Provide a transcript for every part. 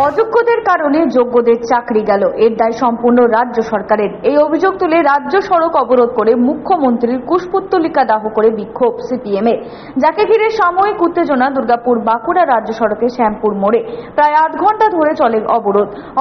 অযোগ্যদের কারণে যোগ্যদের চাকরি গেল, এর দায় সম্পূর্ণ রাজ্য সরকারের। এই অভিযোগ তুলে রাজ্য সড়ক অবরোধ করে মুখ্যমন্ত্রীর কুশপুত্তলিকা দাহ করে বিক্ষোভ সিপিএম এর, যাকে ঘিরে সাময়িক উত্তেজনা দুর্গাপুর বাঁকুড়া রাজ্য সড়কে শ্যামপুর মোড়ে। প্রায় 8 ঘন্টা ধরে চলে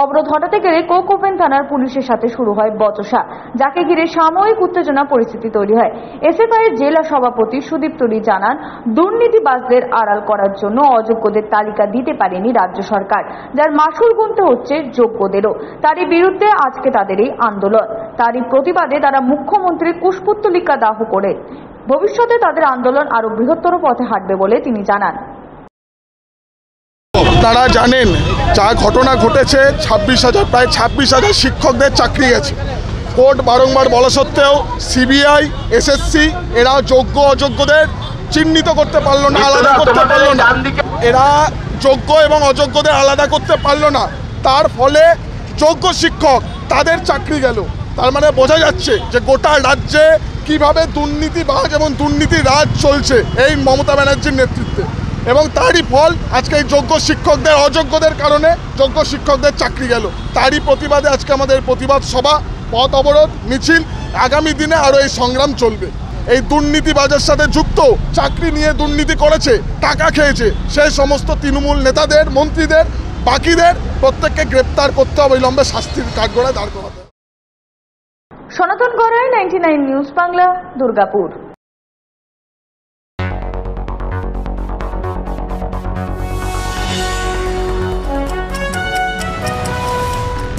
অবরোধ হঠাতে গেলে কোক ওপেন থানার পুলিশের সাথে শুরু হয় বচসা, যাকে ঘিরে সাময়িক উত্তেজনা পরিস্থিতি তৈরি হয়। এসএফআই এর জেলা সভাপতি সুদীপ তুরি জানান, দুর্নীতিবাজদের আড়াল করার জন্য অযোগ্যদের তালিকা দিতে পারেনি রাজ্য সরকার, যার মাসুল গুনতে হচ্ছে যোগ্যদেরও। তারই বিরুদ্ধে আজকে তাদের এই আন্দোলন। তারই প্রতিবাদে তারা মুখ্যমন্ত্রীর কুশপুত্তলিকা দাহ করে ভবিষ্যতে তাদের আন্দোলন আরো বৃহত্তর পথে হাঁটবে বলে তিনি জানান। তারা জানেন যা ঘটনা ঘটেছে, প্রায় 26,000 শিক্ষকদের চাকরি গেছে। কোর্ট বারংবার বলা সত্ত্বেও সিবিআই, এসএসসি এরা যোগ্য অযোগ্যদের চিহ্নিত করতে পারলো না, আলাদা করতে পারলো না। এরা যোগ্য এবং অযোগ্যদের আলাদা করতে পারলো না। তার ফলে যোগ্য শিক্ষক তাদের চাকরি গেল। তার মানে বোঝা যাচ্ছে যে গোটা রাজ্যে কিভাবে দুর্নীতিবাজ এবং দুর্নীতি রাজ চলছে এই মমতা ব্যানার্জির নেতৃত্বে, এবং তারই ফল আজকে এই যোগ্য শিক্ষকদের অযোগ্যদের কারণে যোগ্য শিক্ষকদের চাকরি গেল। তারই প্রতিবাদে আজকে আমাদের প্রতিবাদ সভা, পথ অবরোধ, মিছিল। আগামী দিনে আরও এই সংগ্রাম চলবে। এই দুর্নীতিবাজের সাথে যুক্ত, চাকরি নিয়ে দুর্নীতি করেছে, টাকা খেয়েছে, সেই সমস্ত তৃণমূল নেতাদের, মন্ত্রীদের, বাকিদের প্রত্যেককে গ্রেপ্তার করতে হবে, অবিলম্বে শাস্তির কাঠগড়ায় দাঁড় করাতে হবে। সনাতন গড়াই, 99 নিউজ বাংলা, দুর্গাপুর।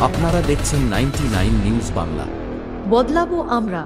আপনারা দেখছেন 99 নিউজ বাংলা। বদলাবো আমরা।